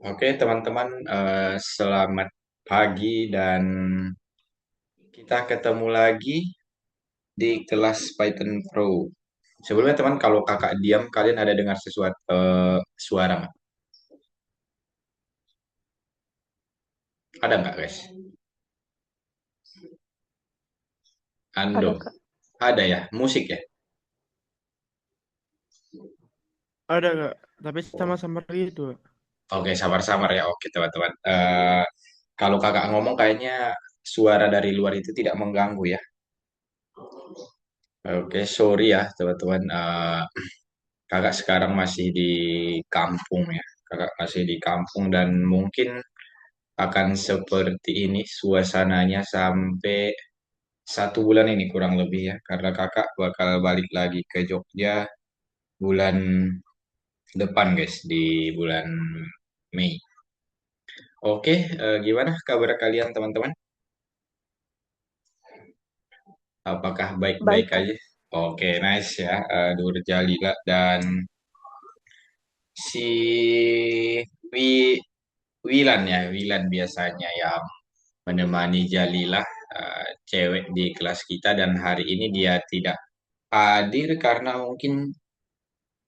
Oke, teman-teman, selamat pagi dan kita ketemu lagi di kelas Python Pro. Sebelumnya teman, kalau kakak diam, kalian ada dengar sesuatu suara nggak? Ada nggak, guys? Ando, Ada Kak. ada ya, musik ya. Ada Kak. Tapi sama-sama gitu. Kak. Oke, sabar-sabar ya. Oke, teman-teman. Kalau kakak ngomong, kayaknya suara dari luar itu tidak mengganggu ya. Oke, sorry ya, teman-teman. Kakak sekarang masih di kampung ya. Kakak masih di kampung dan mungkin akan seperti ini suasananya sampai 1 bulan ini kurang lebih ya. Karena kakak bakal balik lagi ke Jogja bulan depan guys, di bulan Mei. Oke, gimana kabar kalian teman-teman? Apakah baik-baik Baik Kak. aja? Oke, nice ya. Nur Jalila dan si Wi Wilan ya, Wilan biasanya yang menemani Jalilah, cewek di kelas kita, dan hari ini dia tidak hadir karena mungkin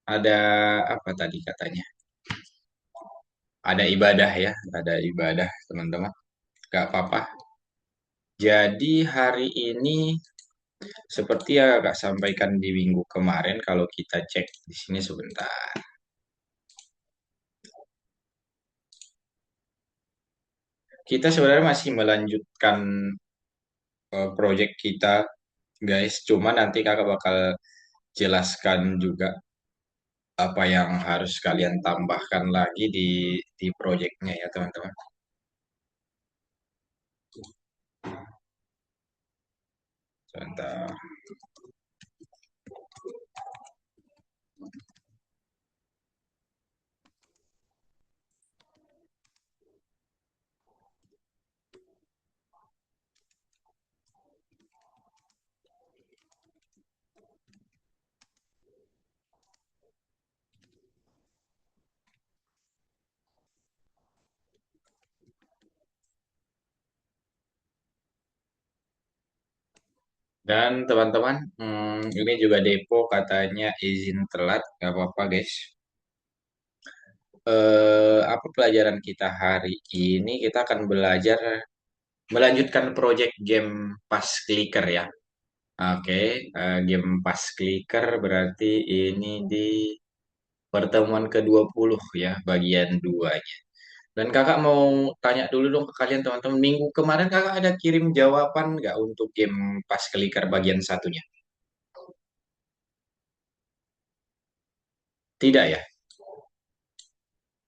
ada apa tadi katanya? Ada ibadah ya, ada ibadah teman-teman. Gak apa-apa. Jadi hari ini seperti yang Kak sampaikan di minggu kemarin, kalau kita cek di sini sebentar. Kita sebenarnya masih melanjutkan project kita, guys. Cuma nanti Kakak bakal jelaskan juga apa yang harus kalian tambahkan lagi di projectnya ya teman-teman. Sebentar. Dan teman-teman, ini juga Depo katanya izin telat, nggak apa-apa guys. Apa pelajaran kita hari ini? Kita akan belajar melanjutkan project game Pas Clicker ya. Oke, game Pas Clicker berarti ini di pertemuan ke-20 ya, bagian 2. Dan kakak mau tanya dulu dong ke kalian teman-teman. Minggu kemarin kakak ada kirim jawaban nggak untuk game Pas Clicker bagian satunya? Tidak ya?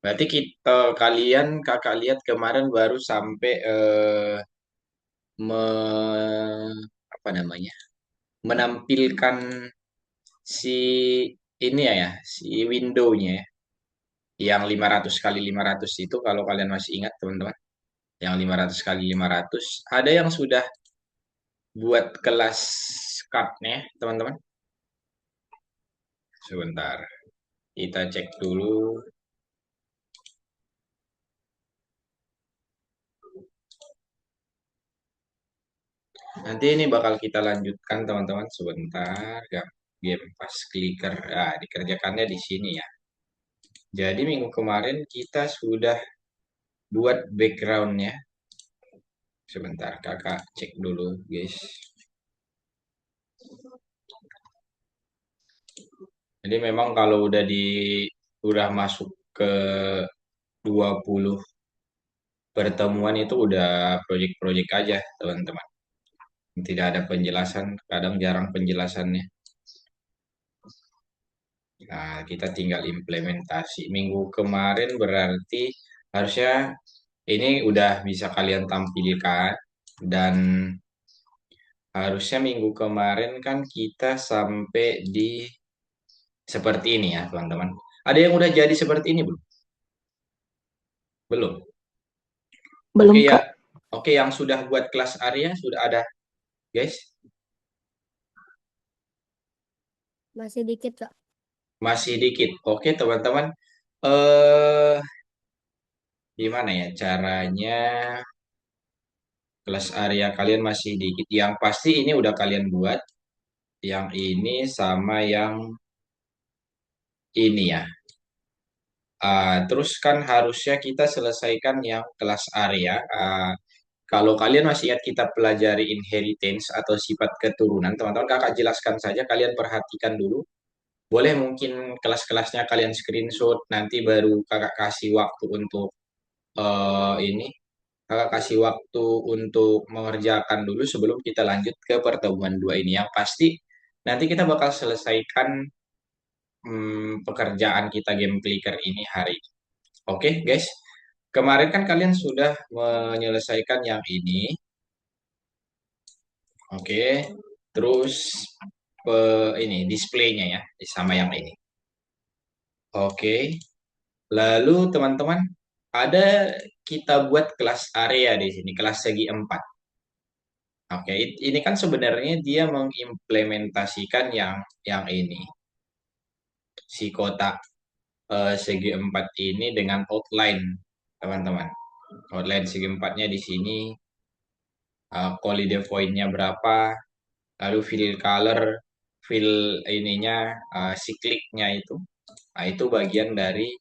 Berarti kalian kakak lihat kemarin baru sampai apa namanya? Menampilkan si ini ya, si window-nya ya, yang 500 kali 500 itu, kalau kalian masih ingat teman-teman. Yang 500 kali 500 ada yang sudah buat kelas card-nya teman-teman. Sebentar. Kita cek dulu. Nanti ini bakal kita lanjutkan teman-teman sebentar. Game pas clicker. Nah, dikerjakannya di sini ya. Jadi minggu kemarin kita sudah buat backgroundnya. Sebentar, kakak cek dulu guys. Jadi memang kalau udah masuk ke 20 pertemuan itu udah project-project aja teman-teman. Tidak ada penjelasan, kadang jarang penjelasannya. Nah, kita tinggal implementasi. Minggu kemarin berarti harusnya ini udah bisa kalian tampilkan, dan harusnya minggu kemarin kan kita sampai di seperti ini ya, teman-teman. Ada yang udah jadi seperti ini belum? Belum. Oke Belum ya. Kak. Oke, yang sudah buat kelas Arya sudah ada, guys. Masih dikit Kak. Masih dikit. Oke, teman-teman. Eh gimana ya caranya kelas area kalian masih dikit. Yang pasti ini udah kalian buat. Yang ini sama yang ini ya. Terus kan harusnya kita selesaikan yang kelas area. Kalau kalian masih ingat kita pelajari inheritance atau sifat keturunan, teman-teman kakak jelaskan saja, kalian perhatikan dulu. Boleh mungkin kelas-kelasnya kalian screenshot, nanti baru kakak kasih waktu untuk ini. Kakak kasih waktu untuk mengerjakan dulu sebelum kita lanjut ke pertemuan dua ini. Yang pasti nanti kita bakal selesaikan pekerjaan kita game clicker ini hari ini. Oke, guys. Kemarin kan kalian sudah menyelesaikan yang ini. Oke. Terus ini displaynya ya sama yang ini. Oke. Lalu teman-teman ada kita buat kelas area di sini, kelas segi 4. Oke, ini kan sebenarnya dia mengimplementasikan yang ini, si kotak segi 4 ini dengan outline, teman-teman. Outline segi empatnya di sini, collider point-nya berapa, lalu fill color, fill ininya, cyclic-nya itu. Nah, itu bagian dari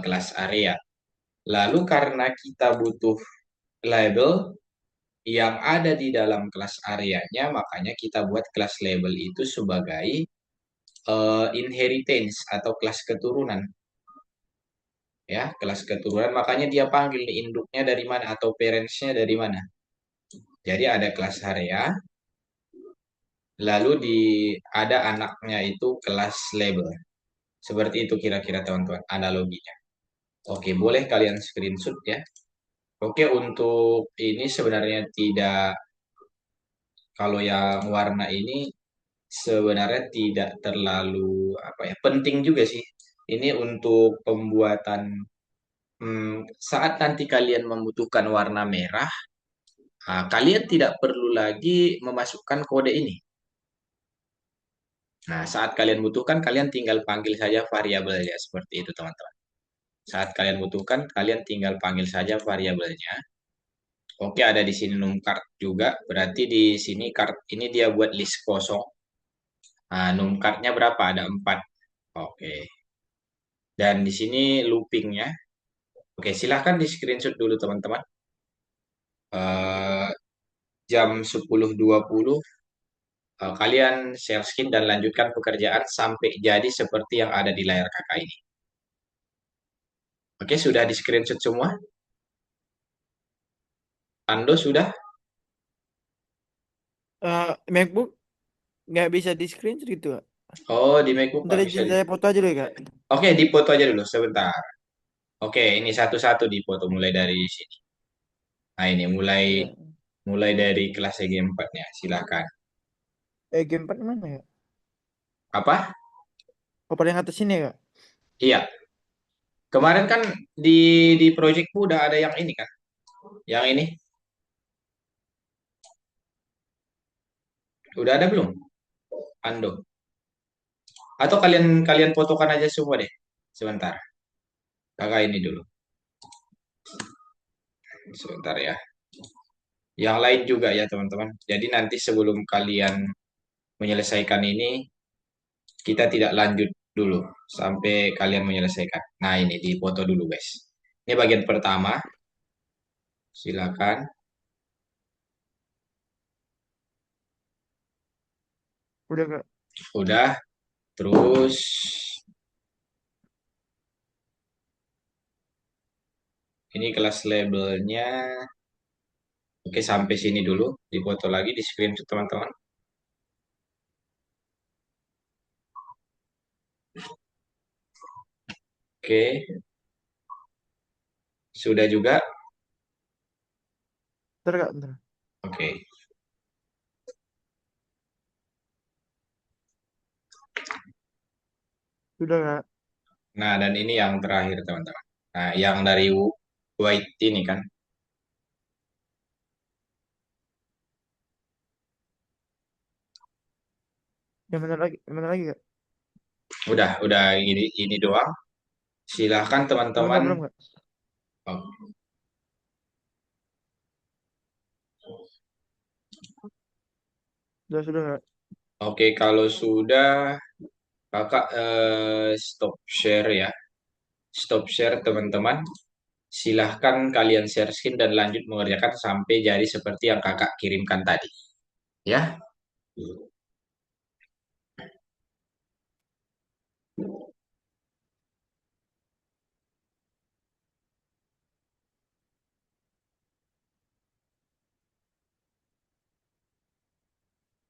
class area. Lalu karena kita butuh label yang ada di dalam kelas areanya, makanya kita buat kelas label itu sebagai inheritance atau kelas keturunan. Ya, kelas keturunan, makanya dia panggil nih induknya dari mana atau parentsnya dari mana. Jadi ada kelas area, lalu ada anaknya itu kelas label. Seperti itu kira-kira teman-teman analoginya. Oke, boleh kalian screenshot ya. Oke, untuk ini sebenarnya tidak, kalau yang warna ini sebenarnya tidak terlalu apa ya, penting juga sih. Ini untuk pembuatan saat nanti kalian membutuhkan warna merah, kalian tidak perlu lagi memasukkan kode ini. Nah, saat kalian butuhkan, kalian tinggal panggil saja variabelnya seperti itu, teman-teman. Saat kalian butuhkan, kalian tinggal panggil saja variabelnya. Oke, ada di sini numcard juga. Berarti di sini card ini dia buat list kosong. Nah, numcardnya berapa? Ada 4. Oke. Dan di sini loopingnya. Oke, silahkan di screenshot dulu, teman-teman. Eh, jam 10.20 kalian share screen dan lanjutkan pekerjaan sampai jadi seperti yang ada di layar kakak ini. Oke, sudah di screenshot semua? Ando sudah? MacBook nggak bisa di screenshot gitu, Kak. Oh, di MacBook Ntar nggak bisa izin di... saya foto aja deh, Kak. Oke, dipoto aja dulu sebentar. Oke, ini satu-satu dipoto mulai dari sini. Nah, ini mulai Ya. mulai dari kelas EG 4-nya. Silakan. Gamepad mana ya? Apa? Oh, paling atas ini ya, Kak. Iya, kemarin kan di projectku udah ada yang ini kan. Yang ini udah ada belum? Ando. Atau kalian kalian fotokan aja semua deh. Sebentar. Kakak ini dulu. Sebentar ya. Yang lain juga ya, teman-teman. Jadi nanti sebelum kalian menyelesaikan ini, kita tidak lanjut dulu sampai kalian menyelesaikan. Nah, ini dipoto dulu, guys. Ini bagian pertama. Silakan. Udah, Kak. Udah. Terus ini kelas labelnya. Oke, sampai sini dulu. Dipoto lagi di screenshot, teman-teman. Oke, sudah juga. Ntar, Kak, ntar. Oke. Sudah, Kak. Nah, dan ini yang terakhir, teman-teman. Nah, yang dari white ini kan. Yang mana lagi, Kak? Udah ini doang. Silahkan Oh, enggak, teman-teman. belum, Kak. O- Sudah nggak? Oke, kalau sudah, kakak stop share ya. Stop share teman-teman. Silahkan kalian share screen dan lanjut mengerjakan sampai jadi seperti yang kakak kirimkan tadi. Ya,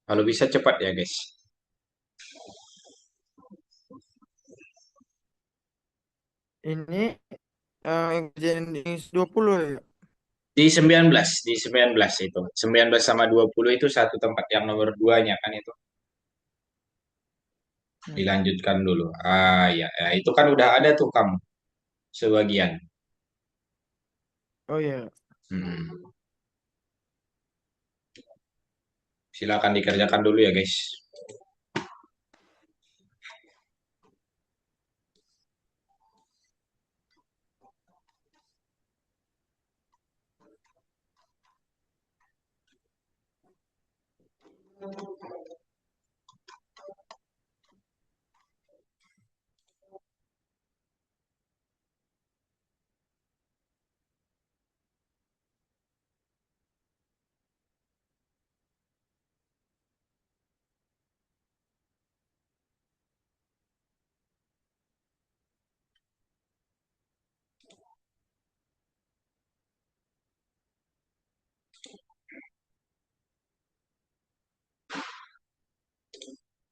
kalau bisa cepat ya guys. Ini yang kejadian di 20 ya. Di 19 itu. 19 sama 20 itu satu tempat yang nomor duanya kan itu. Hmm. Dilanjutkan dulu. Ah ya, ya, itu kan udah ada tuh kamu sebagian. Oh iya. Hmm. Silakan dikerjakan dulu ya guys.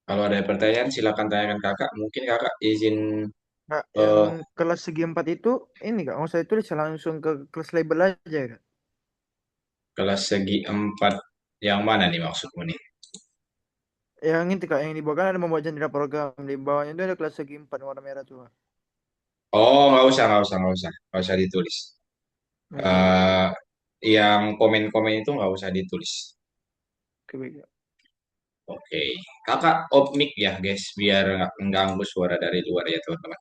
Kalau ada pertanyaan silakan tanyakan kakak. Mungkin kakak izin Kak, yang eh kelas segi 4 itu ini Kak, nggak usah ditulis langsung ke kelas label aja Kak. kelas segi empat yang mana nih maksudmu nih? Yang itu Kak, yang di bawah kan ada membuat jendela program. Di bawahnya itu ada kelas segi 4 warna merah tuh Kak. Oh, nggak usah ditulis. Oh iya, iya. eh yang komen-komen itu nggak usah ditulis. Oke, baik, Kak. Oke, kakak off mic ya guys, biar nggak mengganggu suara dari luar ya teman-teman.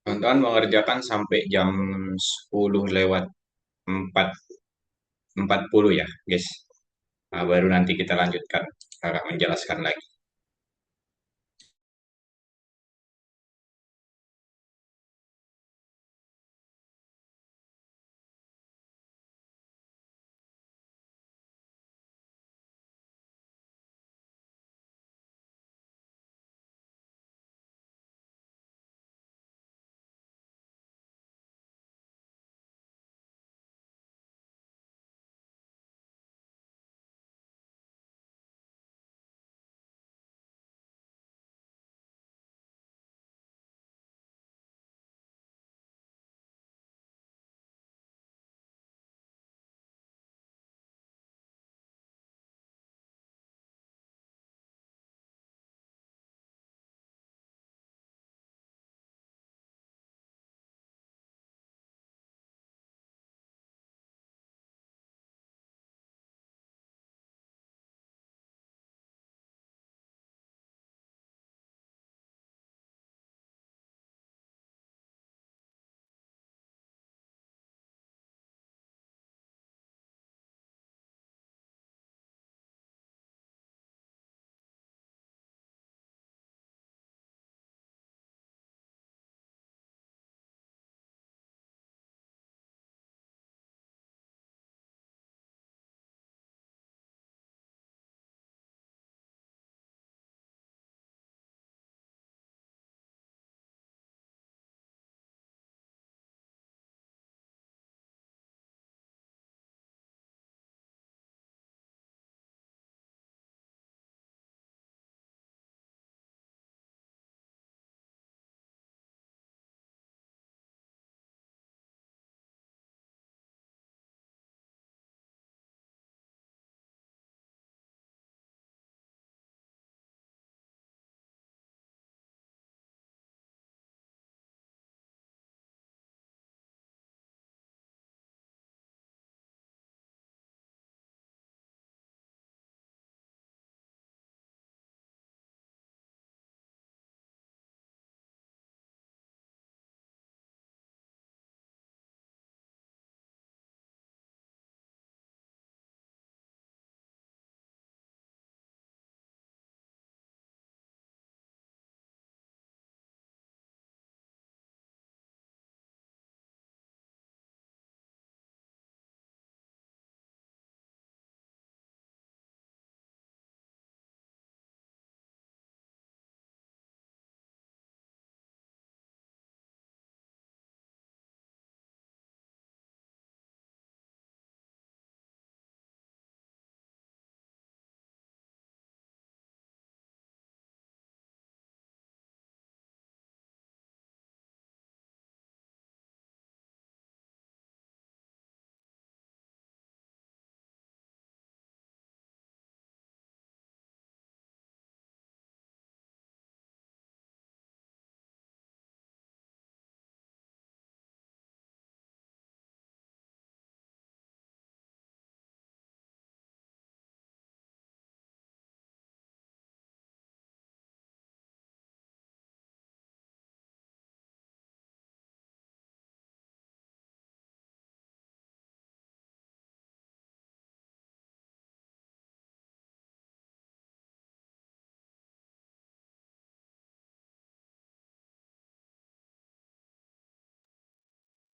Kawan-kawan mengerjakan sampai jam 10 lewat 4 40 ya, guys. Nah, baru nanti kita lanjutkan kakak menjelaskan lagi.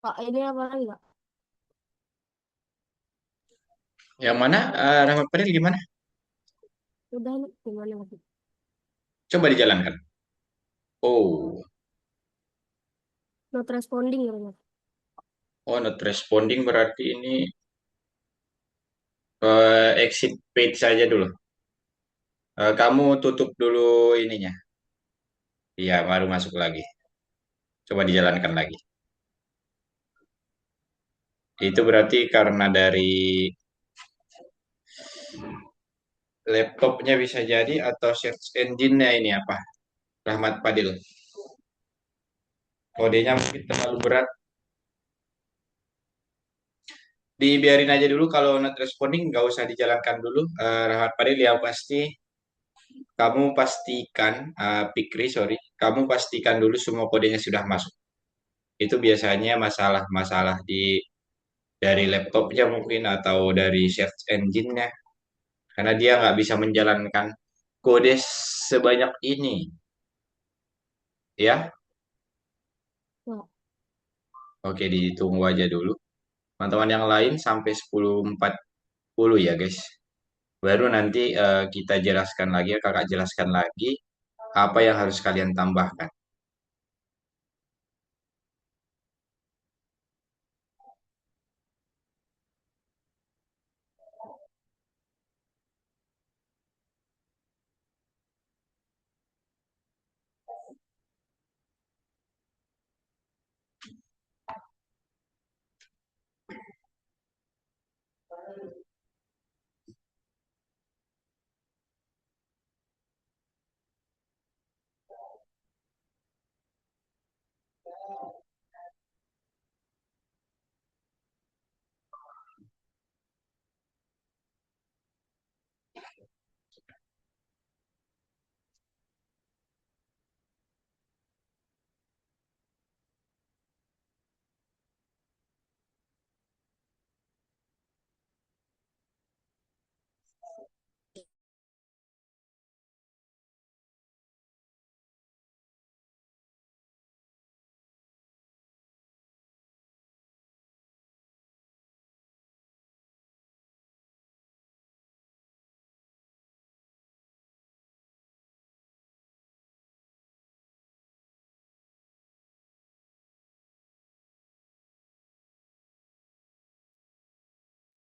Pak, ini apa lagi, Pak? Yang mana, Rahmat Fadil gimana? Udah nih, gimana lagi? Coba dijalankan. Oh, Not responding ya, Pak? oh not responding berarti ini exit page saja dulu. Kamu tutup dulu ininya. Iya, baru masuk lagi. Coba dijalankan lagi. Itu berarti karena dari laptopnya bisa jadi atau search engine-nya ini apa? Rahmat Fadil. Kodenya mungkin terlalu berat. Dibiarin aja dulu kalau not responding nggak usah dijalankan dulu. Rahmat Fadil yang pasti kamu pastikan, Fikri sorry, kamu pastikan dulu semua kodenya sudah masuk. itu biasanya masalah-masalah dari laptopnya mungkin atau dari search engine-nya karena dia nggak bisa menjalankan kode sebanyak ini, ya. Kak. Oke, ditunggu aja dulu. Teman-teman yang lain sampai 10.40 ya, guys. Baru nanti kita jelaskan lagi, kakak jelaskan lagi apa yang harus kalian tambahkan.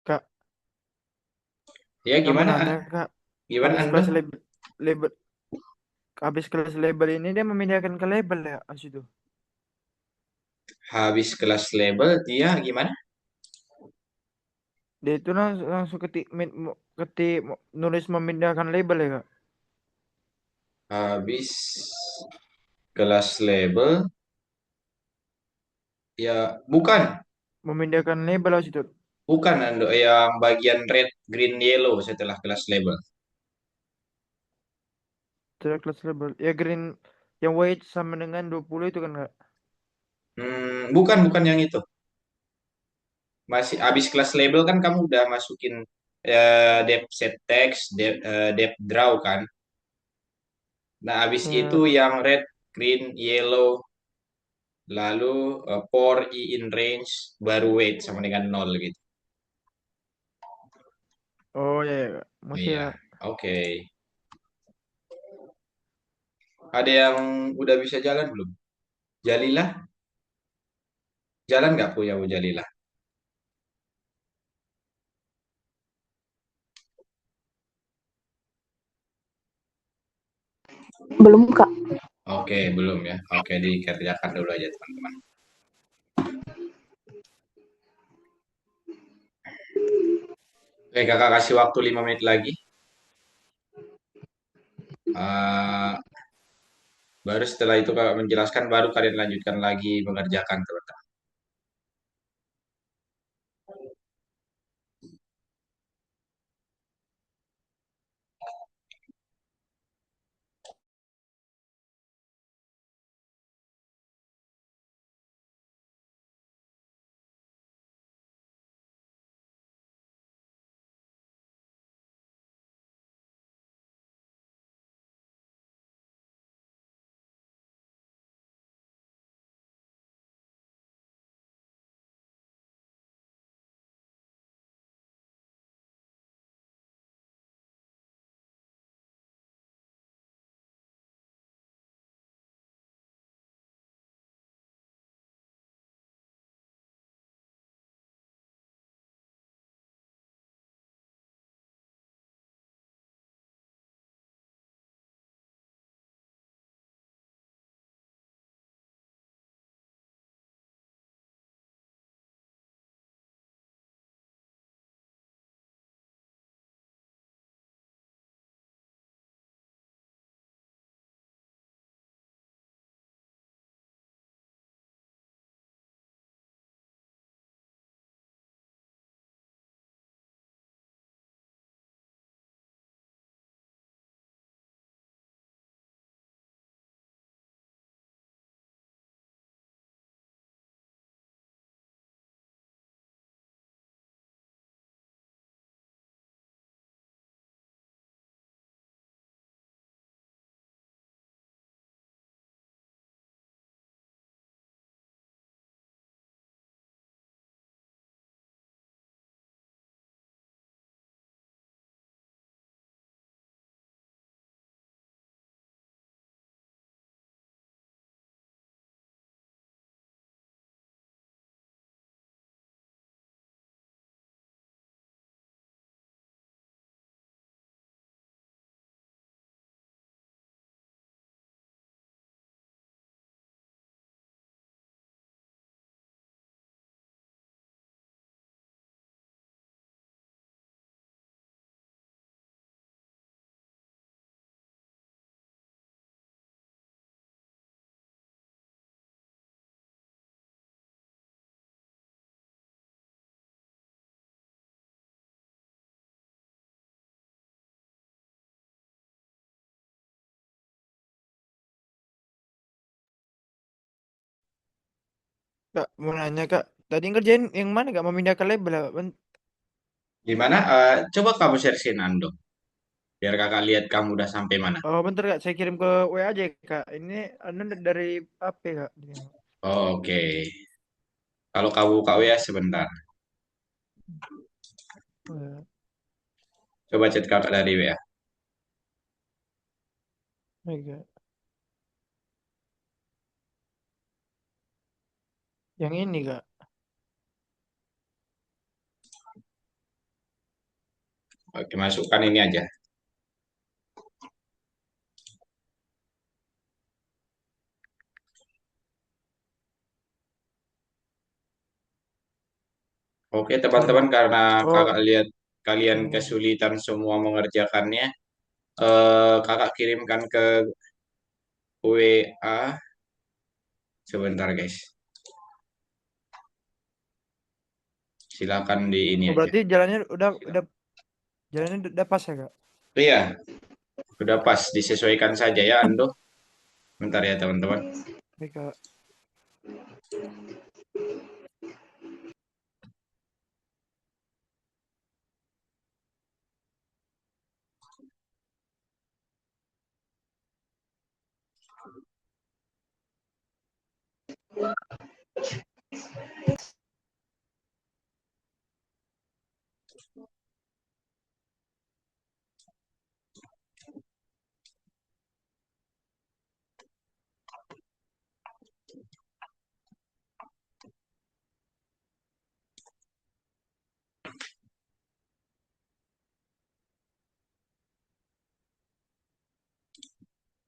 Kak, Ya, kamu gimana? nanya Kak, Gimana habis Anda? kelas label, label, habis kelas label ini dia memindahkan ke label ya, As itu. Habis kelas label, dia gimana? Dia itu langsung ketik, nulis memindahkan label ya Kak. Habis kelas label, ya bukan. Memindahkan label As itu. Bukan, Ando, yang bagian red, green, yellow setelah kelas label. Setelah kelas label. Ya green, yang white sama dengan 20 itu kan Kak. Bukan yang itu. Masih habis kelas label kan kamu udah masukin depth set text, depth draw kan. Nah, habis itu Ya, yang red, green, yellow, lalu for i in range, baru weight sama dengan nol gitu. oh ya, ya Kak. Masih Iya, ya. oke. Ada yang udah bisa jalan belum? Jalilah, jalan nggak punya Bu Jalilah? Belum, Kak. Oke, belum ya. Oke, dikerjakan dulu aja teman-teman. Oke, kakak kasih waktu 5 menit lagi. Eh, baru setelah itu kakak menjelaskan, baru kalian lanjutkan lagi mengerjakan teman-teman. Kak, mau nanya Kak. Tadi ngerjain yang mana Kak? Mau pindah ke label ya? Gimana? Coba kamu share Ando, biar kakak lihat kamu udah sampai mana. Oh, bentar Kak. Saya kirim ke WA aja Kak. Ini anu dari HP Kak. Oh, oke. Kalau kamu buka WA sebentar. Oh, Coba chat kakak dari WA. ya, Kak. Yang ini Kak. Oke, masukkan ini aja. Oke, teman-teman, karena kakak Oh, lihat kalian oh. kesulitan semua mengerjakannya, kakak kirimkan ke WA sebentar, guys. Silakan di ini Oh, aja. berarti jalannya jalannya udah pas ya Kak? Iya, sudah pas. Disesuaikan saja ya, Ando. Bentar ya, teman-teman. Baik Kak.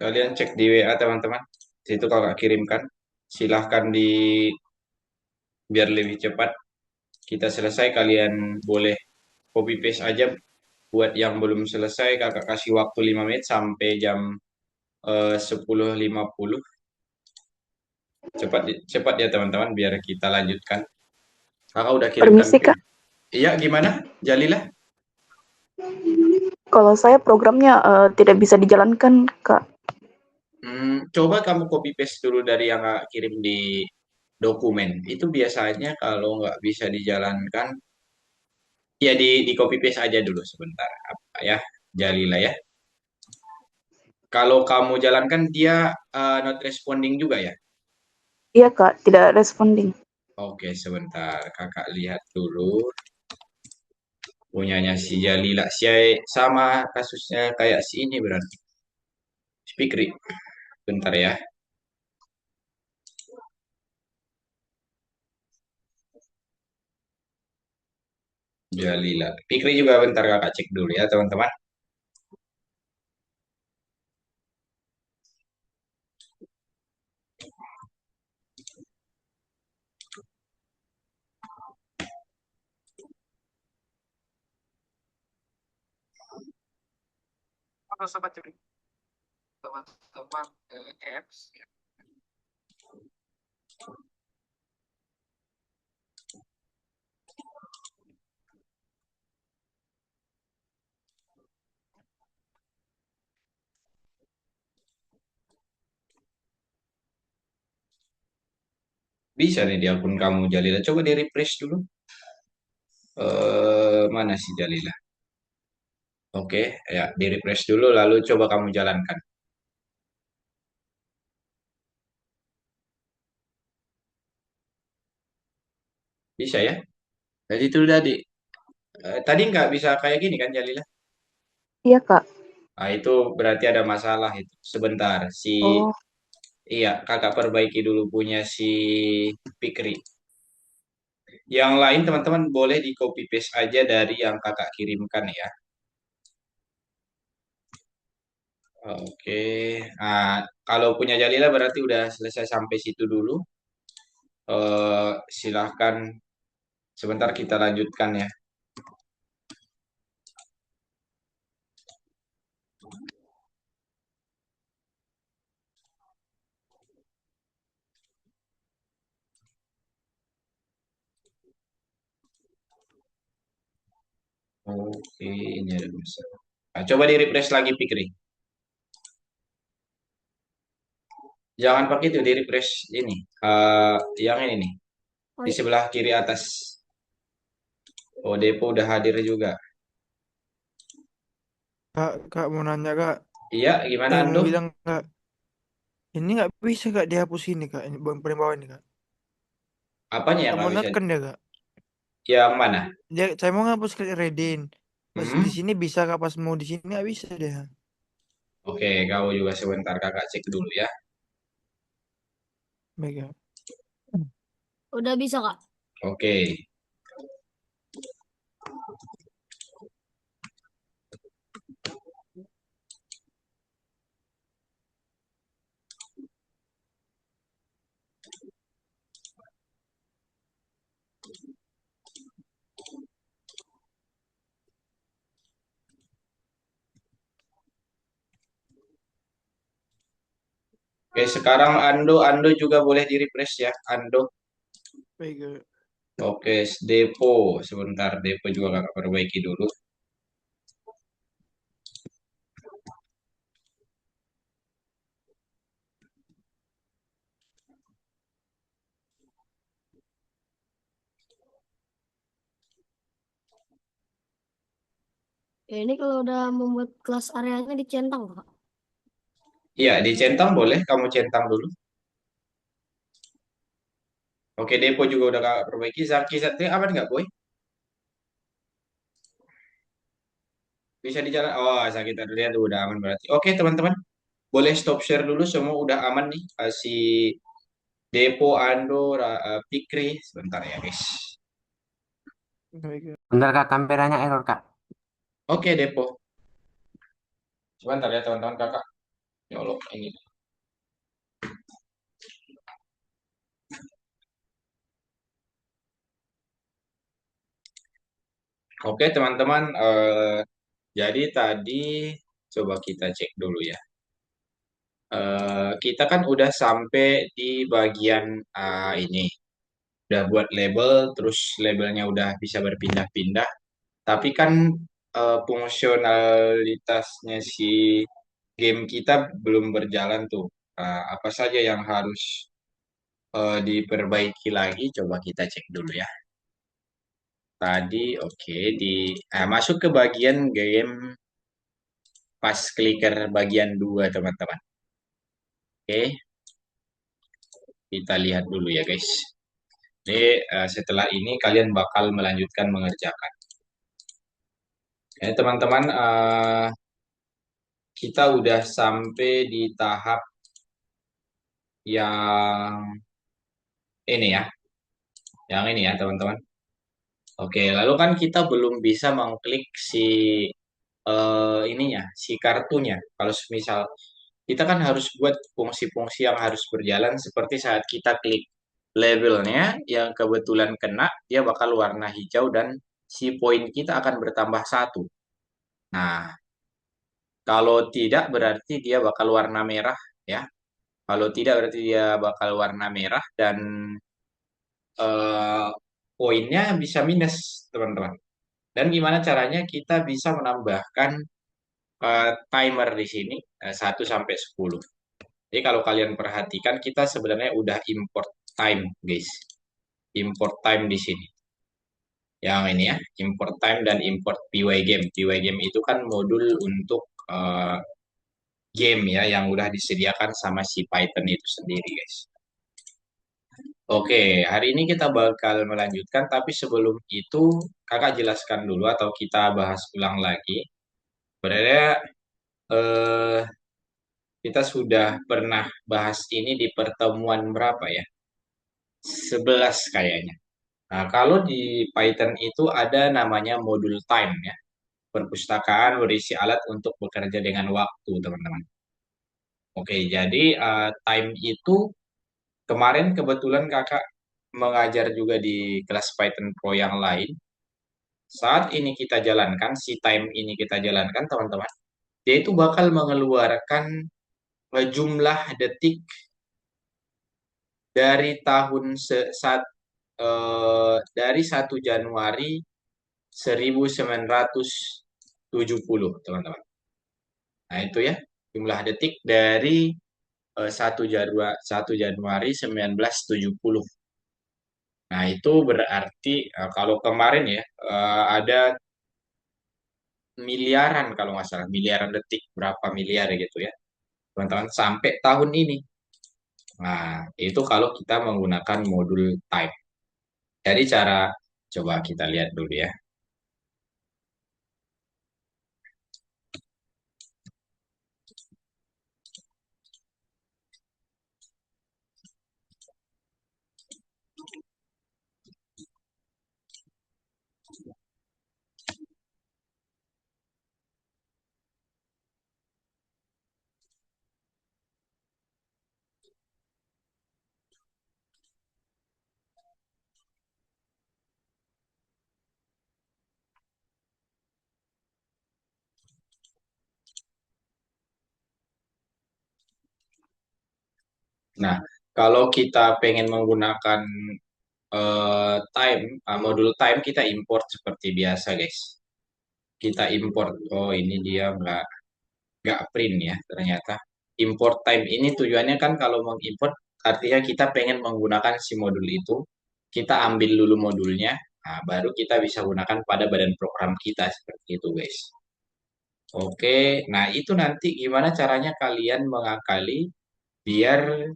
Kalian cek di WA, teman-teman. Situ kakak kirimkan. Silahkan biar lebih cepat. Kita selesai, kalian boleh copy paste aja. Buat yang belum selesai, kakak kasih waktu 5 menit sampai jam 10.50. Cepat, cepat ya teman-teman, biar kita lanjutkan. Kakak udah kirimkan Permisi ke... Kak, Iya, gimana? Jalilah? kalau saya programnya tidak bisa dijalankan Kak. Coba kamu copy paste dulu dari yang kakak kirim di dokumen. Itu biasanya kalau nggak bisa dijalankan, ya di copy paste aja dulu sebentar. Apa ya? Jalilah ya. Kalau kamu jalankan, dia not responding juga ya? Iya Kak, tidak responding. Oke, sebentar. Kakak lihat dulu. Punyanya si Jalila. Sama kasusnya kayak si ini berarti. Speakery. Bentar ya. Jalila. Fikri juga bentar kakak cek dulu ya teman-teman. Halo sobat curi, teman-teman apps. Bisa nih di akun kamu Jalila. Coba di refresh dulu. Mana sih Jalila? Oke, ya di refresh dulu lalu coba kamu jalankan. Bisa ya? Jadi itu tadi. Tadi nggak bisa kayak gini kan Jalila? Iya Kak. Nah, itu berarti ada masalah itu. Sebentar, Oh, iya kakak perbaiki dulu punya si Fikri. Yang lain teman-teman boleh di copy paste aja dari yang kakak kirimkan ya. Oke. Nah, kalau punya Jalila berarti udah selesai sampai situ dulu. Silahkan sebentar kita lanjutkan ya. Oke, ini ada masalah. Nah, coba di refresh lagi Fikri. Jangan pakai itu di refresh ini. Yang ini nih. Di sebelah kiri atas. Oh, Depo udah hadir juga. Kak mau nanya kak. Iya, gimana Mau Ando? bilang kak, ini nggak bisa kak dihapus ini kak, ini paling bawah ini kak. Apanya yang Kamu nggak bisa? neken ya kak. Yang mana? Dia, saya mau ngapus klik Redin. Pas di Hmm? sini bisa kak, pas mau di sini nggak bisa dia. Oke, kau juga sebentar kakak cek dulu ya. Baik kak. Udah bisa, Kak. Oke. Oke, sekarang Ando juga boleh di refresh ya, Ando. Baik kak. Oke, Depo. Sebentar, Depo juga kakak perbaiki dulu. Ya, ini kalau udah membuat kelas areanya dicentang, Kak. Iya, dicentang boleh, kamu centang dulu. Oke, Depo juga udah kakak perbaiki. Zaki Satria aman nggak, Boy? Bisa dijalan. Oh, Zaki Satria tuh udah aman berarti. Oke, teman-teman. Boleh stop share dulu, semua udah aman nih. Si Depo, Ando, Fikri. Sebentar ya, guys. Baik kak. Bentar kak, kameranya error kak. Oke, Depo. Sebentar ya, teman-teman kakak. Nyolok ini. Oke, teman-teman. Jadi tadi coba kita cek dulu ya. Kita kan udah sampai di bagian ini. Udah buat label, terus labelnya udah bisa berpindah-pindah. Tapi kan fungsionalitasnya si game kita belum berjalan tuh. Apa saja yang harus diperbaiki lagi? Coba kita cek dulu ya. Tadi oke masuk ke bagian game pas clicker bagian 2 teman-teman. Oke, kita lihat dulu ya guys. Ini setelah ini kalian bakal melanjutkan mengerjakan. Teman-teman, kita udah sampai di tahap yang ini ya, yang ini ya teman-teman. Oke, lalu kan kita belum bisa mengklik si ininya, si kartunya. Kalau misal kita kan harus buat fungsi-fungsi yang harus berjalan seperti saat kita klik labelnya yang kebetulan kena, dia bakal warna hijau dan si poin kita akan bertambah satu. Nah, kalau tidak berarti dia bakal warna merah ya. Kalau tidak berarti dia bakal warna merah dan eh, poinnya bisa minus, teman-teman. Dan gimana caranya kita bisa menambahkan timer di sini 1 sampai 10. Jadi kalau kalian perhatikan kita sebenarnya udah import time, guys. Import time di sini. Yang ini ya, import time dan import PY game. PY game itu kan modul untuk game ya yang udah disediakan sama si Python itu sendiri, guys. Oke, hari ini kita bakal melanjutkan, tapi sebelum itu kakak jelaskan dulu atau kita bahas ulang lagi. Sebenarnya eh, kita sudah pernah bahas ini di pertemuan berapa ya? 11 kayaknya. Nah, kalau di Python itu ada namanya modul time ya. Perpustakaan berisi alat untuk bekerja dengan waktu, teman-teman. Oke, jadi time itu kemarin kebetulan kakak mengajar juga di kelas Python Pro yang lain. Saat ini kita jalankan, si time ini kita jalankan, teman-teman. Dia itu bakal mengeluarkan jumlah detik dari dari 1 Januari 1970, teman-teman. Nah, itu ya jumlah detik dari 1 Januari 1970. Nah, itu berarti kalau kemarin ya ada miliaran kalau nggak salah, miliaran detik, berapa miliar gitu ya, teman-teman, sampai tahun ini. Nah, itu kalau kita menggunakan modul type. Jadi cara coba kita lihat dulu ya. Nah, kalau kita pengen menggunakan modul time, kita import seperti biasa, guys. Kita import. Oh, ini dia nggak print ya, ternyata. Import time ini tujuannya kan kalau mengimport, artinya kita pengen menggunakan si modul itu, kita ambil dulu modulnya, nah, baru kita bisa gunakan pada badan program kita, seperti itu, guys. Oke, nah itu nanti gimana caranya kalian mengakali biar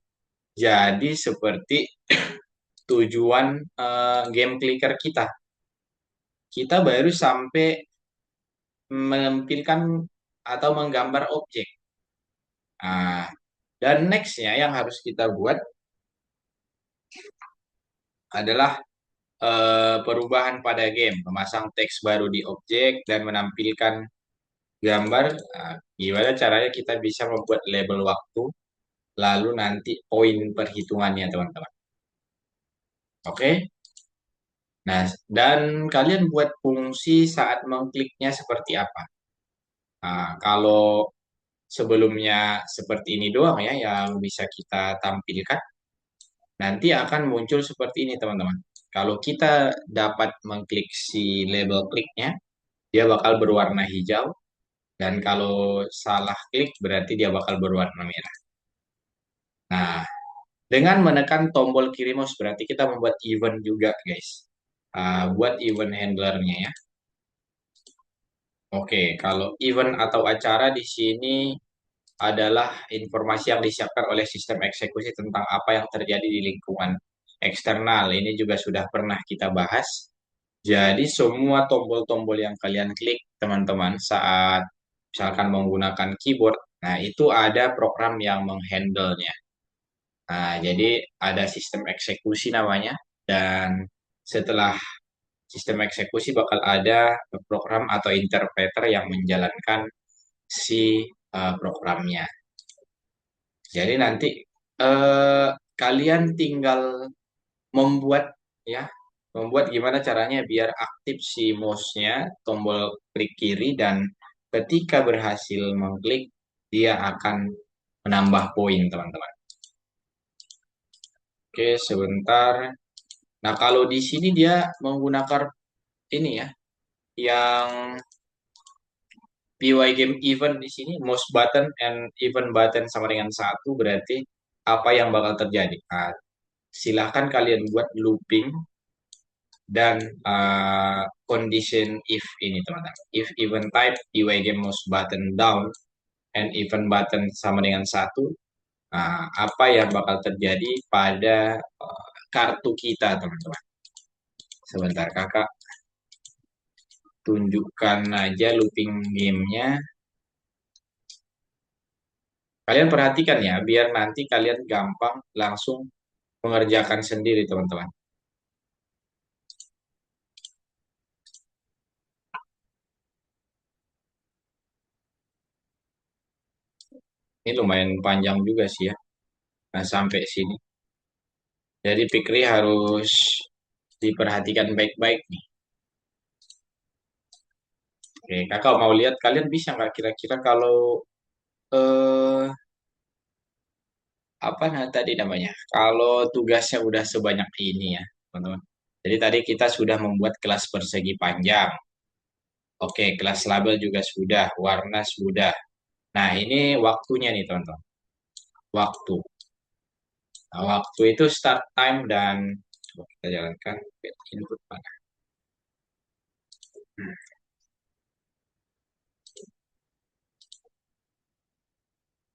jadi seperti tujuan game clicker kita. Kita baru sampai menampilkan atau menggambar objek. Nah, dan nextnya yang harus kita buat adalah perubahan pada game, memasang teks baru di objek dan menampilkan gambar. Nah, gimana caranya kita bisa membuat label waktu, lalu nanti poin perhitungannya, teman-teman. Oke? Nah, dan kalian buat fungsi saat mengkliknya seperti apa? Nah, kalau sebelumnya seperti ini doang ya yang bisa kita tampilkan, nanti akan muncul seperti ini, teman-teman. Kalau kita dapat mengklik si label kliknya, dia bakal berwarna hijau. Dan kalau salah klik, berarti dia bakal berwarna merah. Nah, dengan menekan tombol kiri mouse, berarti kita membuat event juga, guys. Buat event handlernya ya. Oke, kalau event atau acara di sini adalah informasi yang disiapkan oleh sistem eksekusi tentang apa yang terjadi di lingkungan eksternal. Ini juga sudah pernah kita bahas. Jadi semua tombol-tombol yang kalian klik, teman-teman, saat misalkan menggunakan keyboard, nah itu ada program yang menghandle-nya. Nah, jadi ada sistem eksekusi namanya, dan setelah sistem eksekusi bakal ada program atau interpreter yang menjalankan si programnya. Jadi nanti kalian tinggal membuat ya, membuat gimana caranya biar aktif si mouse-nya, tombol klik kiri, dan ketika berhasil mengklik dia akan menambah poin, teman-teman. Oke, sebentar. Nah, kalau di sini dia menggunakan ini ya, yang PY game event di sini, mouse button and event button sama dengan satu, berarti apa yang bakal terjadi? Nah, silahkan kalian buat looping dan condition if ini, teman-teman. If event type PY game mouse button down and event button sama dengan satu, nah, apa yang bakal terjadi pada kartu kita, teman-teman? Sebentar, kakak tunjukkan aja looping gamenya. Kalian perhatikan ya, biar nanti kalian gampang langsung mengerjakan sendiri, teman-teman. Ini lumayan panjang juga sih ya. Nah, sampai sini. Jadi Fikri harus diperhatikan baik-baik nih. Oke, kakak mau lihat kalian bisa nggak kira-kira kalau eh apa tadi namanya? Kalau tugasnya udah sebanyak ini ya, teman-teman. Jadi tadi kita sudah membuat kelas persegi panjang. Oke, kelas label juga sudah, warna sudah. Nah, ini waktunya nih, teman-teman. Waktu. Nah, waktu itu start time dan Coba kita jalankan get input mana. Hmm,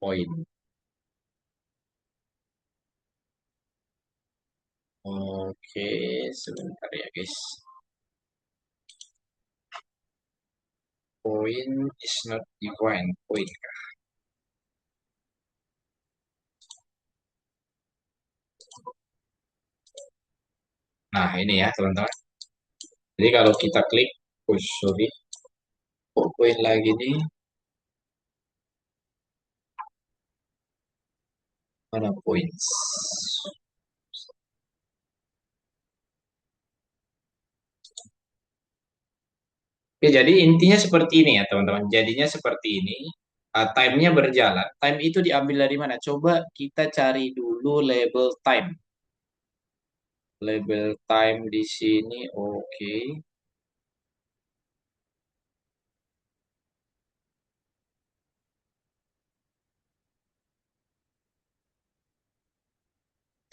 Poin. Oke, sebentar ya guys. Point is not defined. Point. Nah, ini ya teman-teman. Jadi kalau kita klik, oh sorry, kok poin lagi nih? Mana points? Oke, jadi intinya seperti ini ya teman-teman. Jadinya seperti ini. Time-nya berjalan. Time itu diambil dari mana? Coba kita cari dulu label time. Label time di sini, oke.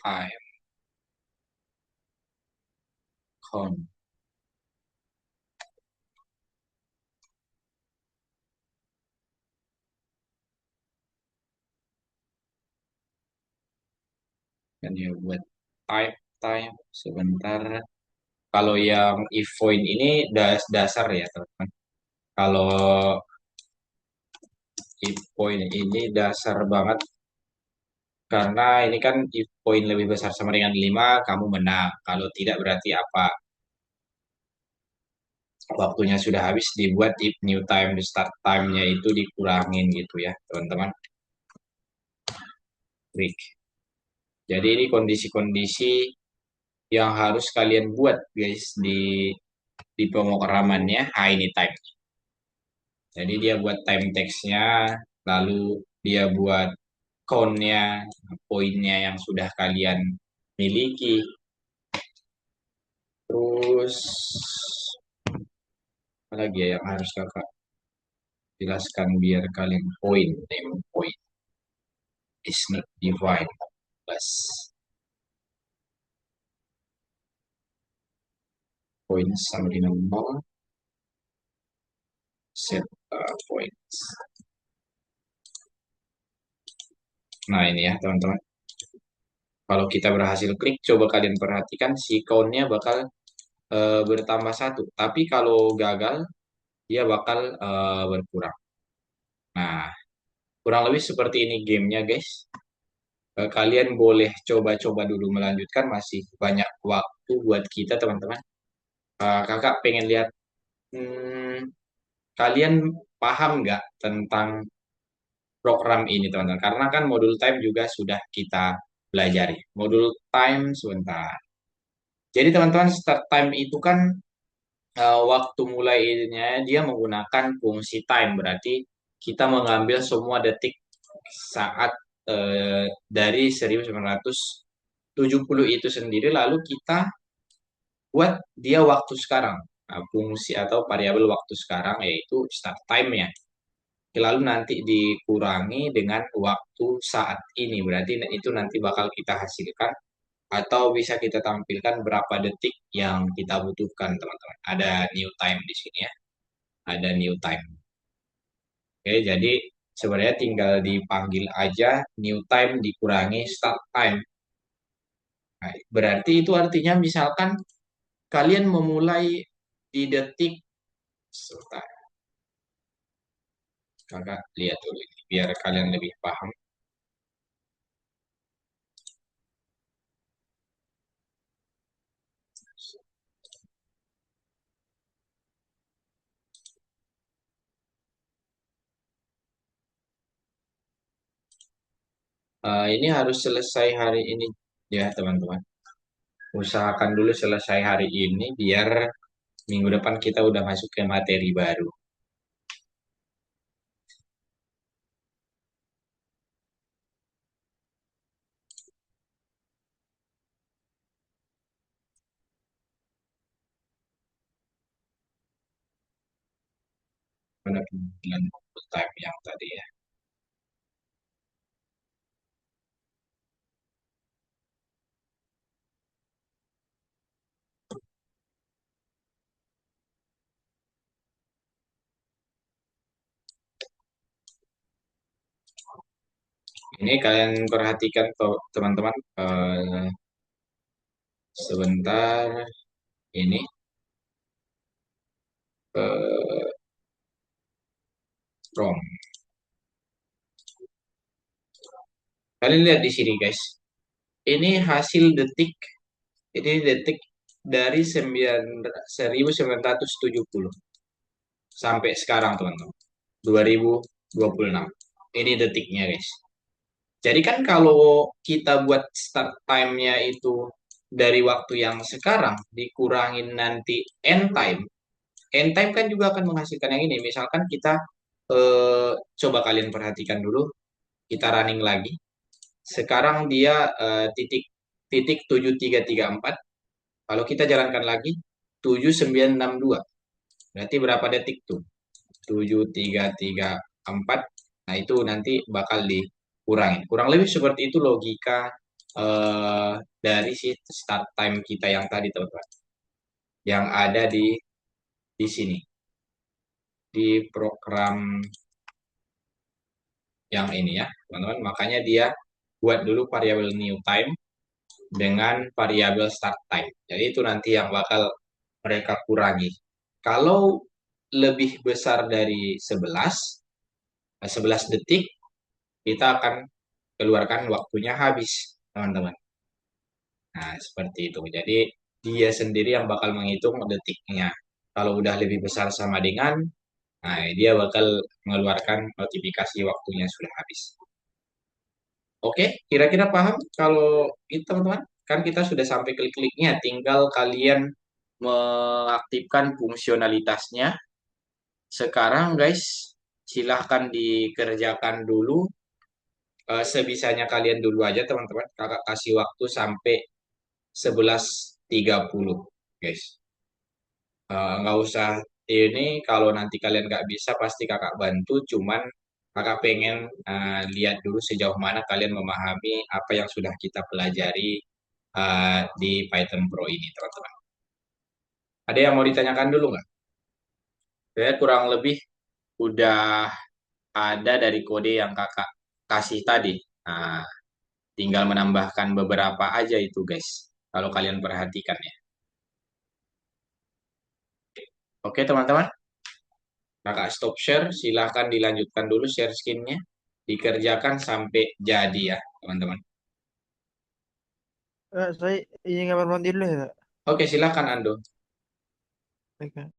Time count. Dan ya buat type time sebentar. Kalau yang if point ini dasar ya teman-teman. Kalau if point ini dasar banget karena ini kan if point lebih besar sama dengan 5 kamu menang. Kalau tidak berarti apa? Waktunya sudah habis dibuat if new time, the start time-nya itu dikurangin gitu ya, teman-teman. Klik. Jadi ini kondisi-kondisi yang harus kalian buat guys di pemrogramannya. Ah, ini time. Jadi dia buat time text-nya, lalu dia buat count-nya, poinnya yang sudah kalian miliki. Terus apa lagi ya yang harus kakak jelaskan biar kalian point, name point is not defined. Plus point sama dengan 0, set points. Nah ini ya teman-teman. Kalau kita berhasil klik, coba kalian perhatikan si count-nya bakal bertambah 1. Tapi kalau gagal, dia bakal berkurang. Nah, kurang lebih seperti ini gamenya guys. Kalian boleh coba-coba dulu melanjutkan, masih banyak waktu buat kita teman-teman. Kakak pengen lihat kalian paham nggak tentang program ini teman-teman? Karena kan modul time juga sudah kita pelajari. Modul time sebentar. Jadi teman-teman start time itu kan waktu mulainya dia menggunakan fungsi time. Berarti kita mengambil semua detik saat dari 1970 itu sendiri lalu kita buat dia waktu sekarang. Nah, fungsi atau variabel waktu sekarang yaitu start time-nya. Lalu nanti dikurangi dengan waktu saat ini. Berarti itu nanti bakal kita hasilkan atau bisa kita tampilkan berapa detik yang kita butuhkan, teman-teman. Ada new time di sini ya. Ada new time. Oke, jadi sebenarnya tinggal dipanggil aja new time dikurangi start time. Nah, berarti itu artinya misalkan kalian memulai di detik sebentar. Kakak lihat dulu ini biar kalian lebih paham. Ini harus selesai hari ini ya teman-teman. Usahakan dulu selesai hari ini biar minggu depan kita udah masuk ke materi baru. Pada pemanggilan full time yang tadi ya. Ini kalian perhatikan teman-teman. Sebentar, ini from. Kalian lihat di sini guys. Ini hasil detik. Ini detik dari 1970 sampai sekarang teman-teman. 2026. Ini detiknya guys. Jadi kan kalau kita buat start time-nya itu dari waktu yang sekarang dikurangin nanti end time. End time kan juga akan menghasilkan yang ini. Misalkan kita coba kalian perhatikan dulu, kita running lagi. Sekarang dia titik titik 7334. Kalau kita jalankan lagi 7962. Berarti berapa detik tuh? 7334. Nah, itu nanti bakal dikurangin. Kurang lebih seperti itu logika dari si start time kita yang tadi, teman-teman. Yang ada di sini. Di program yang ini ya, teman-teman. Makanya dia buat dulu variabel new time dengan variabel start time. Jadi itu nanti yang bakal mereka kurangi. Kalau lebih besar dari 11 detik, kita akan keluarkan waktunya habis, teman-teman. Nah, seperti itu. Jadi, dia sendiri yang bakal menghitung detiknya. Kalau udah lebih besar sama dengan, nah, dia bakal mengeluarkan notifikasi waktunya sudah habis. Oke, kira-kira paham kalau itu, teman-teman? Kan kita sudah sampai klik-kliknya, tinggal kalian mengaktifkan fungsionalitasnya. Sekarang, guys, silahkan dikerjakan dulu. Sebisanya kalian dulu aja, teman-teman. Kakak kasih waktu sampai 11.30, guys. Nggak usah ini, kalau nanti kalian nggak bisa, pasti kakak bantu. Cuman kakak pengen lihat dulu sejauh mana kalian memahami apa yang sudah kita pelajari di Python Pro ini, teman-teman. Ada yang mau ditanyakan dulu nggak? Saya kurang lebih udah ada dari kode yang kakak kasih tadi. Nah, tinggal menambahkan beberapa aja itu, guys. Kalau kalian perhatikan ya. Oke, teman-teman. Kakak stop share, silahkan dilanjutkan dulu share screen-nya. Dikerjakan sampai jadi ya, teman-teman. Saya ingin kamar mandi dulu ya, Kak. Oke, silahkan Ando. Baik, Kak.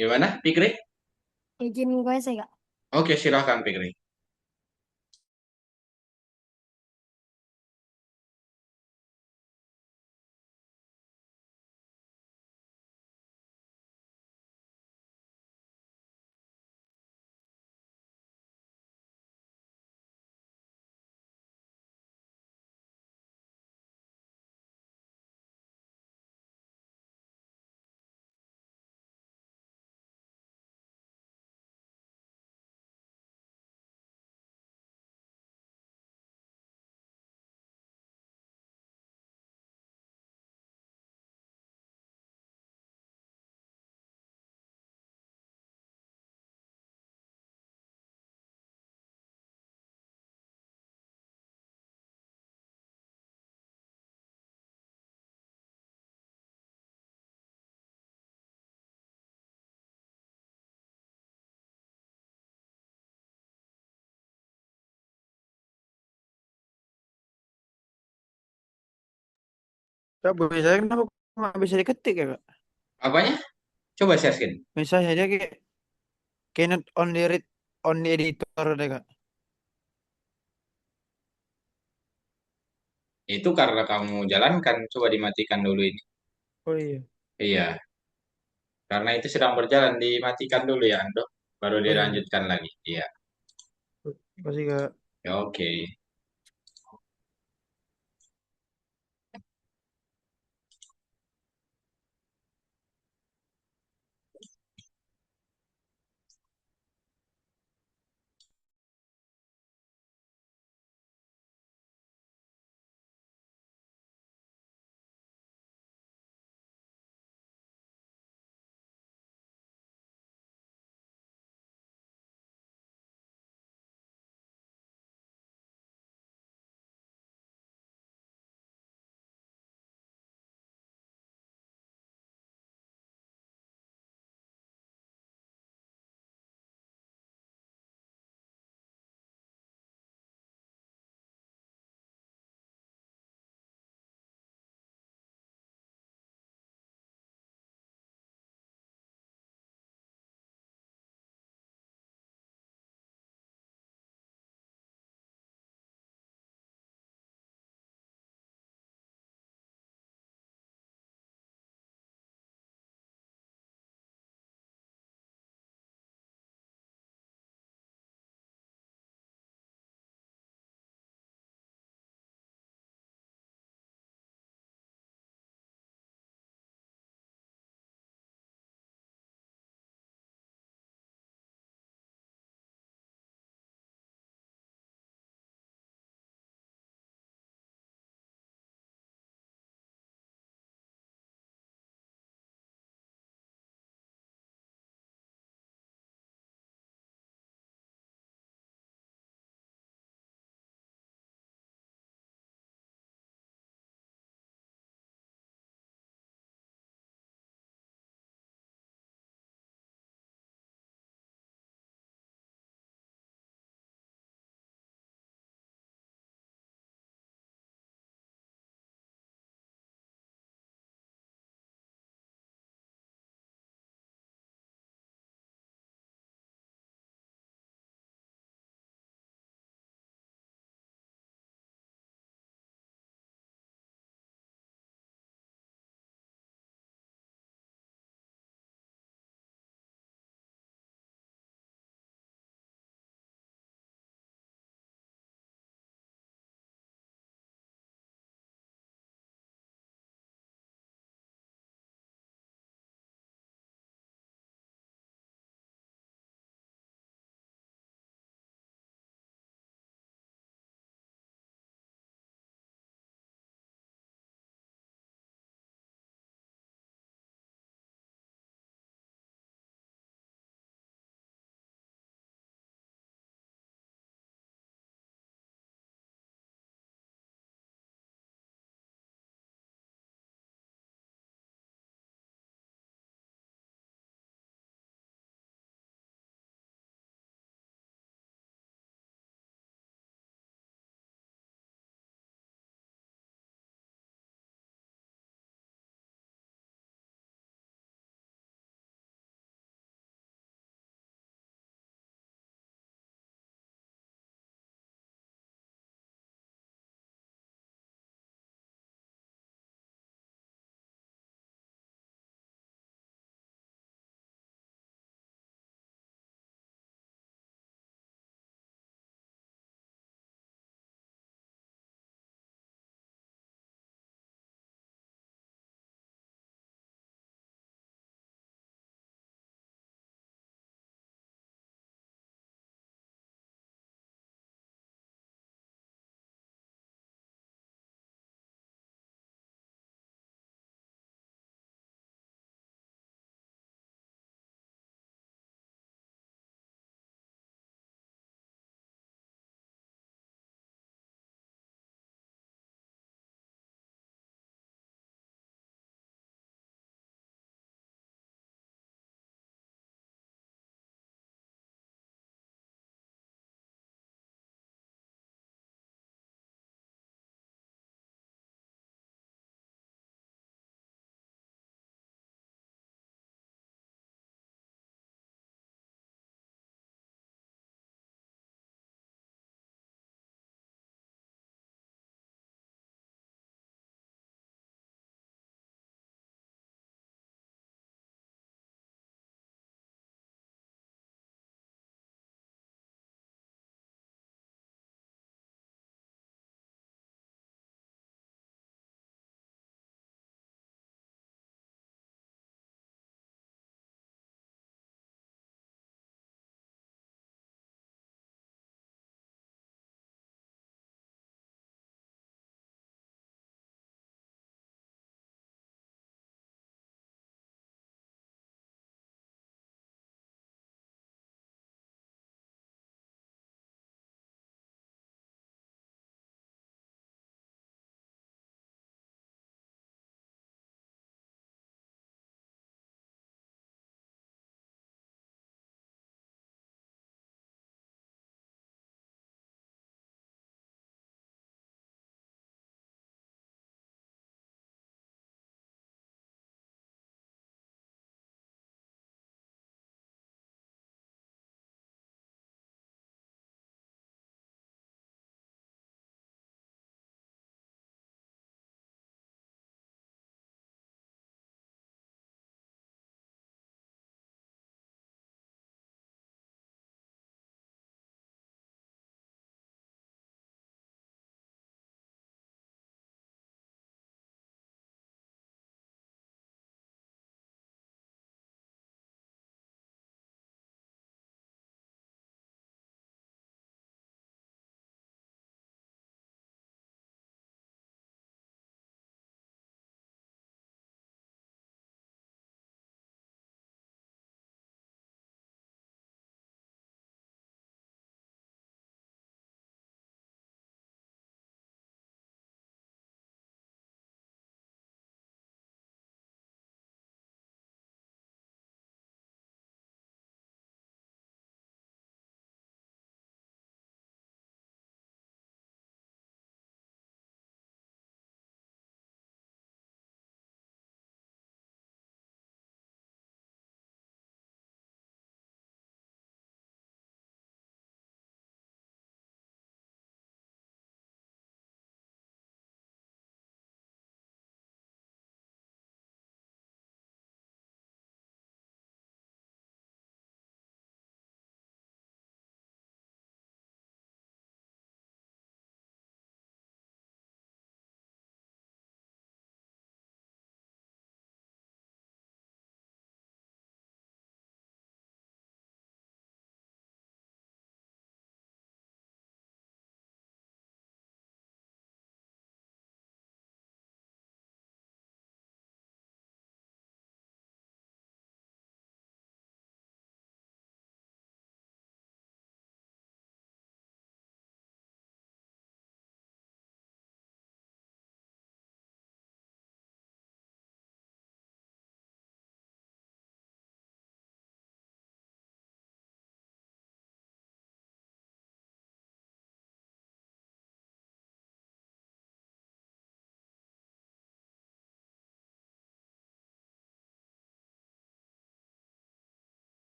Gimana, Fikri? Izin gue sih Kak. Oke, silahkan Fikri. Kak, biasanya kenapa nggak bisa diketik ya kak? Apanya? Coba sharein. Misalnya dia kayak cannot only read only editor deh kak. Itu karena kamu jalankan, coba dimatikan dulu ini. Oh iya, Iya, karena itu sedang berjalan, dimatikan dulu ya, Ando. Baru oh iya. dilanjutkan lagi. Iya. Pasti kak. Ya, oke.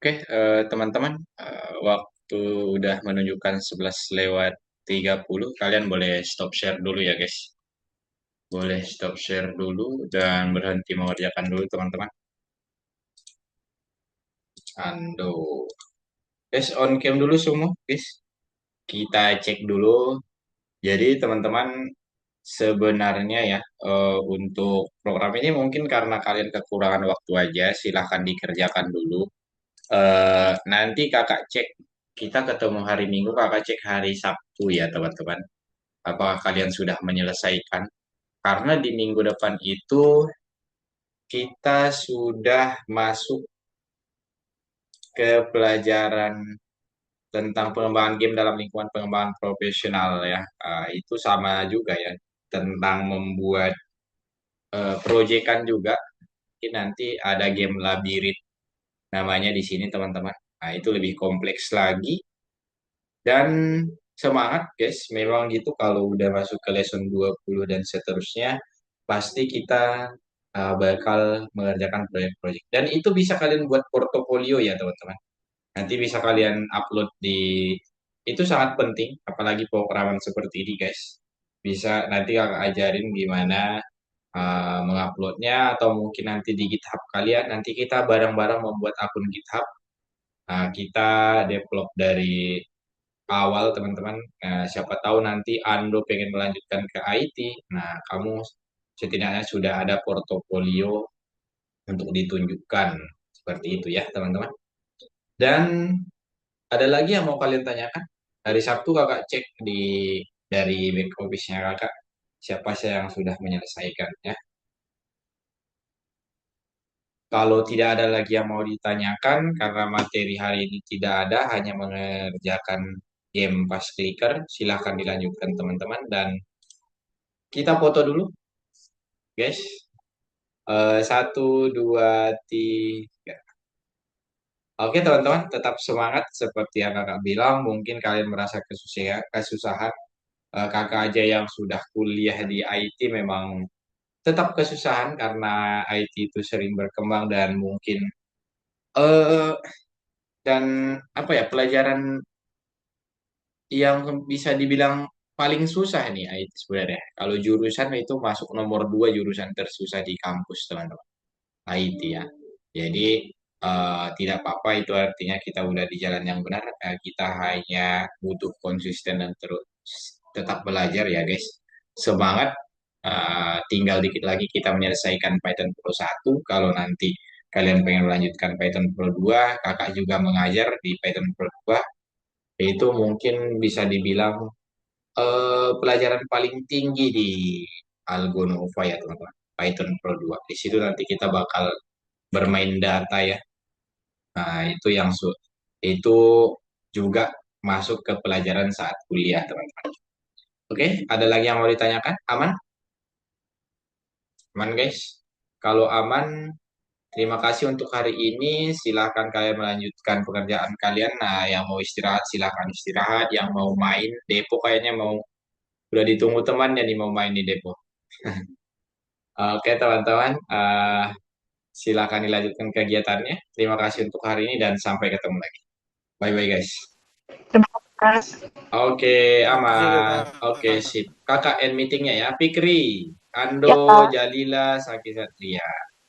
Oke, teman-teman, waktu udah menunjukkan 11:30. Kalian boleh stop share dulu ya, guys. Boleh stop share dulu dan berhenti mengerjakan dulu, teman-teman. Ando. Guys, on cam dulu semua, guys. Kita cek dulu. Jadi, teman-teman, sebenarnya ya, untuk program ini mungkin karena kalian kekurangan waktu aja, silahkan dikerjakan dulu. Nanti kakak cek, kita ketemu hari Minggu, kakak cek hari Sabtu ya teman-teman. Apakah kalian sudah menyelesaikan? Karena di minggu depan itu kita sudah masuk ke pelajaran tentang pengembangan game dalam lingkungan pengembangan profesional ya. Itu sama juga ya, tentang membuat proyekan juga. Mungkin nanti ada game labirin namanya di sini teman-teman. Nah, itu lebih kompleks lagi. Dan semangat guys, memang gitu kalau udah masuk ke lesson 20 dan seterusnya, pasti kita bakal mengerjakan proyek-proyek. Dan itu bisa kalian buat portofolio ya teman-teman. Nanti bisa kalian upload di, itu sangat penting, apalagi pemrograman seperti ini guys. Bisa nanti kakak ajarin gimana menguploadnya atau mungkin nanti di GitHub kalian. Nanti kita bareng-bareng membuat akun GitHub. Nah, kita develop dari awal teman-teman. Nah, siapa tahu nanti Ando pengen melanjutkan ke IT. Nah, kamu setidaknya sudah ada portofolio untuk ditunjukkan. Seperti itu ya teman-teman. Dan ada lagi yang mau kalian tanyakan? Hari Sabtu kakak cek dari back office-nya kakak. Siapa sih yang sudah menyelesaikan ya. Kalau tidak ada lagi yang mau ditanyakan, karena materi hari ini tidak ada, hanya mengerjakan game pas clicker, silahkan dilanjutkan teman-teman. Dan kita foto dulu, guys. 1, 2, 3. Oke teman-teman, tetap semangat seperti yang kakak bilang. Mungkin kalian merasa kesusahan. Kakak aja yang sudah kuliah di IT memang tetap kesusahan karena IT itu sering berkembang dan mungkin eh dan apa ya, pelajaran yang bisa dibilang paling susah nih IT sebenarnya. Kalau jurusan itu masuk nomor 2 jurusan tersusah di kampus teman-teman. IT ya. Jadi tidak apa-apa, itu artinya kita udah di jalan yang benar. Kita hanya butuh konsisten dan terus tetap belajar ya guys. Semangat. Tinggal dikit lagi kita menyelesaikan Python Pro 1. Kalau nanti kalian pengen melanjutkan Python Pro 2, kakak juga mengajar di Python Pro 2. Itu mungkin bisa dibilang pelajaran paling tinggi di Algonova ya teman-teman. Python Pro 2. Di situ nanti kita bakal bermain data ya. Nah, itu juga masuk ke pelajaran saat kuliah teman-teman. Oke, ada lagi yang mau ditanyakan? Aman? Aman guys? Kalau aman, terima kasih untuk hari ini. Silahkan kalian melanjutkan pekerjaan kalian. Nah, yang mau istirahat silahkan istirahat. Yang mau main, Depo kayaknya mau udah ditunggu temannya nih mau main di Depo. Oke teman-teman, silakan dilanjutkan kegiatannya. Terima kasih untuk hari ini dan sampai ketemu lagi. Bye-bye guys. Terima kasih. Oke, Terima kasih aman. kakak. Oke, sip. Kakak end meetingnya ya. Fikri, Ando, Ya, Jalila, Saki Satria.